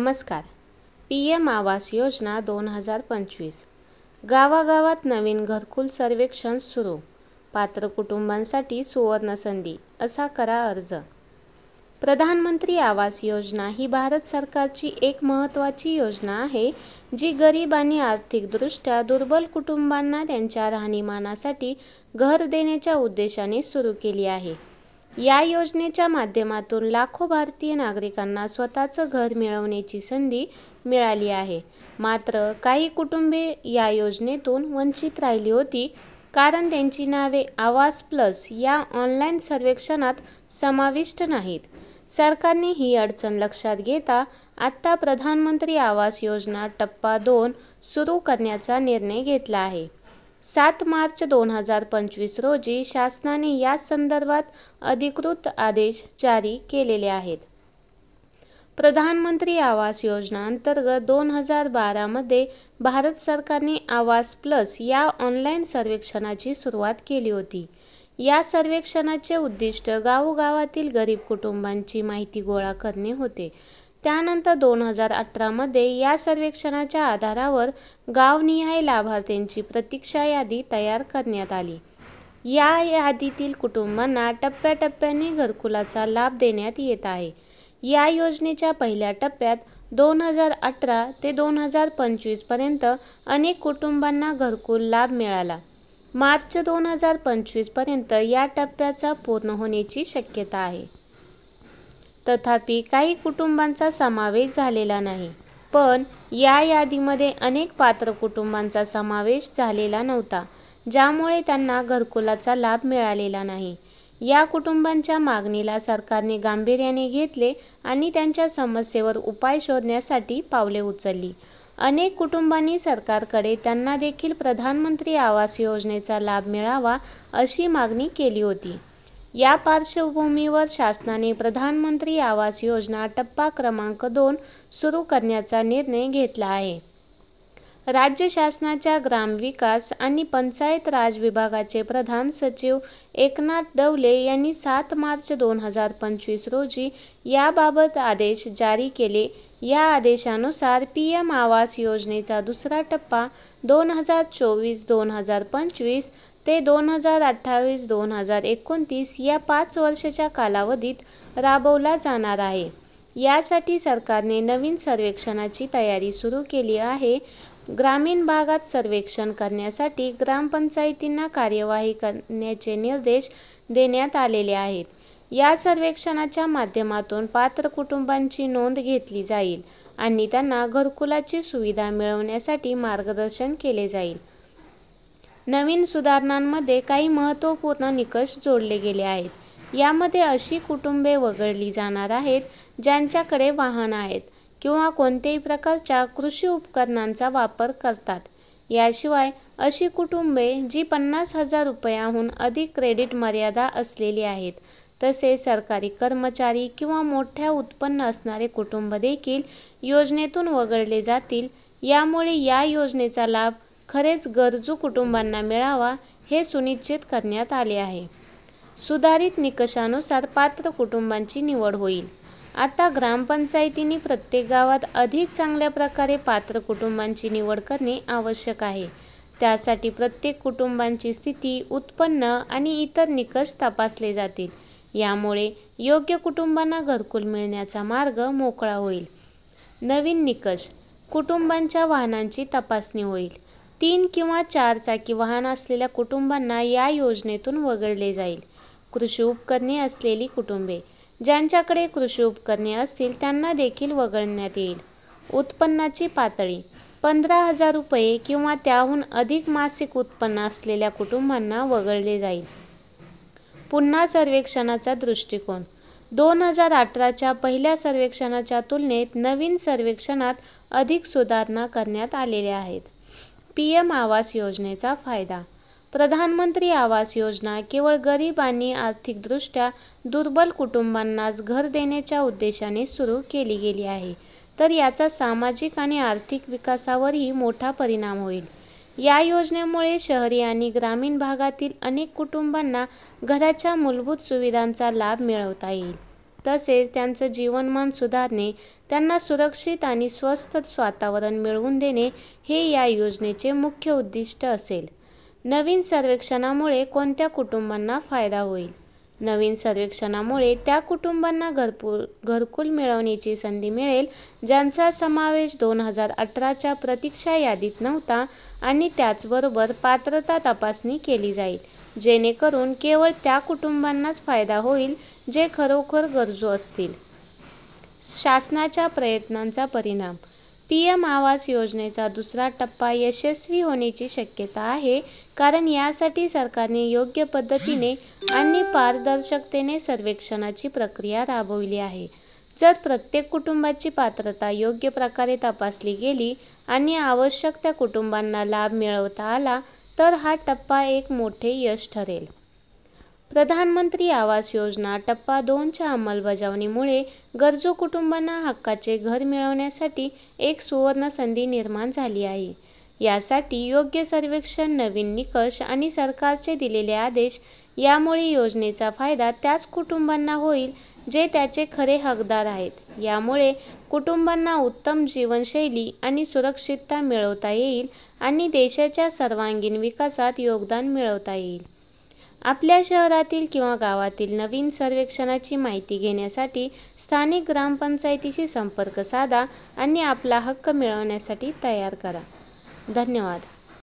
नमस्कार. PM आवास योजना 2025 गावागावात नवीन घरकुल सर्वेक्षण सुरू. पात्र कुटुंबांसाठी सुवर्णसंधी, असा करा अर्ज. प्रधानमंत्री आवास योजना ही भारत सरकारची एक महत्त्वाची योजना आहे, जी गरीब आणि आर्थिकदृष्ट्या दुर्बल कुटुंबांना त्यांच्या राहणीमानासाठी घर देण्याच्या उद्देशाने सुरू केली आहे. या योजनेच्या माध्यमातून लाखो भारतीय नागरिकांना स्वतःचं घर मिळवण्याची संधी मिळाली आहे. मात्र काही कुटुंबे या योजनेतून वंचित राहिली होती, कारण त्यांची नावे आवास प्लस या ऑनलाईन सर्वेक्षणात समाविष्ट नाहीत. सरकारने ही अडचण लक्षात घेता आता प्रधानमंत्री आवास योजना टप्पा 2 सुरू करण्याचा निर्णय घेतला आहे. 7 मार्च 2025 रोजी शासनाने या संदर्भात अधिकृत आदेश जारी केलेले आहेत. प्रधानमंत्री आवास योजना अंतर्गत 2012 मध्ये भारत सरकारने आवास प्लस या ऑनलाईन सर्वेक्षणाची सुरुवात केली होती. या सर्वेक्षणाचे उद्दिष्ट गावोगावातील गरीब कुटुंबांची माहिती गोळा करणे होते. त्यानंतर 2018 मध्ये या सर्वेक्षणाच्या आधारावर गावनिहाय लाभार्थ्यांची प्रतीक्षा यादी तयार करण्यात आली. या यादीतील कुटुंबांना टप्प्याटप्प्याने घरकुलाचा लाभ देण्यात येत आहे. या योजनेच्या पहिल्या टप्प्यात 2018 ते 2025 पर्यंत अनेक कुटुंबांना घरकुल लाभ मिळाला. मार्च 2025 पर्यंत या टप्प्याचा पूर्ण होण्याची शक्यता आहे. तथापि काही कुटुंबांचा समावेश झालेला नाही. पण या यादीमध्ये अनेक पात्र कुटुंबांचा समावेश झालेला नव्हता, ज्यामुळे त्यांना घरकुलाचा लाभ मिळालेला नाही. या कुटुंबांच्या मागणीला सरकारने गांभीर्याने घेतले आणि त्यांच्या समस्येवर उपाय शोधण्यासाठी पावले उचलली. अनेक कुटुंबांनी सरकारकडे त्यांना देखील प्रधानमंत्री आवास योजनेचा लाभ मिळावा अशी मागणी केली होती. या पार्श्वभूमीवर शासनाने प्रधानमंत्री आवास योजना टप्पा क्रमांक 2 सुरू करण्याचा निर्णय घेतला आहे. राज्य शासनाच्या ग्रामविकास आणि पंचायत राज विभागाचे प्रधान सचिव एकनाथ डवले यांनी 7 मार्च 2025 रोजी याबाबत आदेश जारी केले. या आदेशानुसार PM आवास योजनेचा दुसरा टप्पा 2024-2025 ते 2028-2029 या 5 वर्षाच्या कालावधीत राबवला जाणार आहे. यासाठी सरकारने नवीन सर्वेक्षणाची तयारी सुरू केली आहे. ग्रामीण भागात सर्वेक्षण करण्यासाठी ग्रामपंचायतींना कार्यवाही करण्याचे निर्देश देण्यात आलेले आहेत. या सर्वेक्षणाच्या माध्यमातून पात्र कुटुंबांची नोंद घेतली जाईल आणि त्यांना घरकुलाची सुविधा मिळवण्यासाठी मार्गदर्शन केले जाईल. नवीन सुधारणांमध्ये काही महत्त्वपूर्ण निकष जोडले गेले आहेत. यामध्ये अशी कुटुंबे वगळली जाणार आहेत ज्यांच्याकडे वाहन आहेत किंवा कोणत्याही प्रकारच्या कृषी उपकरणांचा वापर करतात. याशिवाय अशी कुटुंबे जी 50,000 रुपयांहून अधिक क्रेडिट मर्यादा असलेली आहेत. तसेच सरकारी कर्मचारी किंवा मोठ्या उत्पन्न असणारे कुटुंब देखील योजनेतून वगळले जातील. यामुळे या योजनेचा लाभ खरेच गरजू कुटुंबांना मिळावा हे सुनिश्चित करण्यात आले आहे. सुधारित निकषानुसार पात्र कुटुंबांची निवड होईल. आता ग्रामपंचायतींनी प्रत्येक गावात अधिक चांगल्या प्रकारे पात्र कुटुंबांची निवड करणे आवश्यक आहे. त्यासाठी प्रत्येक कुटुंबांची स्थिती, उत्पन्न आणि इतर निकष तपासले जातील. यामुळे योग्य कुटुंबांना घरकुल मिळण्याचा मार्ग मोकळा होईल. नवीन निकष: कुटुंबांच्या वाहनांची तपासणी होईल. 3 किंवा 4 चाकी वाहन असलेल्या कुटुंबांना या योजनेतून वगळले जाईल. कृषी उपकरणे असलेली कुटुंबे: ज्यांच्याकडे कृषी उपकरणे असतील त्यांना देखील वगळण्यात येईल. उत्पन्नाची पातळी: 15,000 रुपये किंवा त्याहून अधिक मासिक उत्पन्न असलेल्या कुटुंबांना वगळले जाईल. पुन्हा सर्वेक्षणाचा दृष्टिकोन: 2018च्या पहिल्या सर्वेक्षणाच्या तुलनेत नवीन सर्वेक्षणात अधिक सुधारणा करण्यात आलेल्या आहेत. PM आवास योजनेचा फायदा: प्रधानमंत्री आवास योजना केवळ गरीब आणि आर्थिकदृष्ट्या दुर्बल कुटुंबांनाच घर देण्याच्या उद्देशाने सुरू केली गेली आहे. तर याचा सामाजिक आणि आर्थिक विकासावरही मोठा परिणाम होईल. या योजनेमुळे शहरी आणि ग्रामीण भागातील अनेक कुटुंबांना घराच्या मूलभूत सुविधांचा लाभ मिळवता येईल. तसेच त्यांचं जीवनमान सुधारणे, त्यांना सुरक्षित आणि स्वस्थ वातावरण मिळवून देणे हे या योजनेचे मुख्य उद्दिष्ट असेल. नवीन सर्वेक्षणामुळे कोणत्या कुटुंबांना फायदा होईल? नवीन सर्वेक्षणामुळे त्या कुटुंबांना घरकुल मिळवण्याची संधी मिळेल ज्यांचा समावेश 2018च्या प्रतीक्षा यादीत नव्हता आणि त्याचबरोबर पात्रता तपासणी केली जाईल, जेणेकरून केवळ त्या कुटुंबांनाच फायदा होईल जे खरोखर गरजू असतील. शासनाच्या प्रयत्नांचा परिणाम. पीएम आवास योजनेचा दुसरा टप्पा यशस्वी होण्याची शक्यता आहे, कारण यासाठी सरकारने योग्य पद्धतीने आणि पारदर्शकतेने सर्वेक्षणाची प्रक्रिया राबवली आहे. जर प्रत्येक कुटुंबाची पात्रता योग्य प्रकारे तपासली गेली आणि आवश्यक त्या कुटुंबांना लाभ मिळवता आला, तर हा टप्पा एक मोठे यश ठरेल. प्रधानमंत्री आवास योजना टप्पा 2च्या अंमलबजावणीमुळे गरजू कुटुंबांना हक्काचे घर मिळवण्यासाठी एक सुवर्ण संधी निर्माण झाली आहे. यासाठी योग्य सर्वेक्षण, नवीन निकष आणि सरकारचे दिलेले आदेश यामुळे योजनेचा फायदा त्याच कुटुंबांना होईल जे त्याचे खरे हकदार आहेत. यामुळे कुटुंबांना उत्तम जीवनशैली आणि सुरक्षितता मिळवता येईल आणि देशाच्या सर्वांगीण विकासात योगदान मिळवता येईल. आपल्या शहरातील किंवा गावातील नवीन सर्वेक्षणाची माहिती घेण्यासाठी स्थानिक ग्रामपंचायतीशी संपर्क साधा आणि आपला हक्क मिळवण्यासाठी तयार करा. धन्यवाद.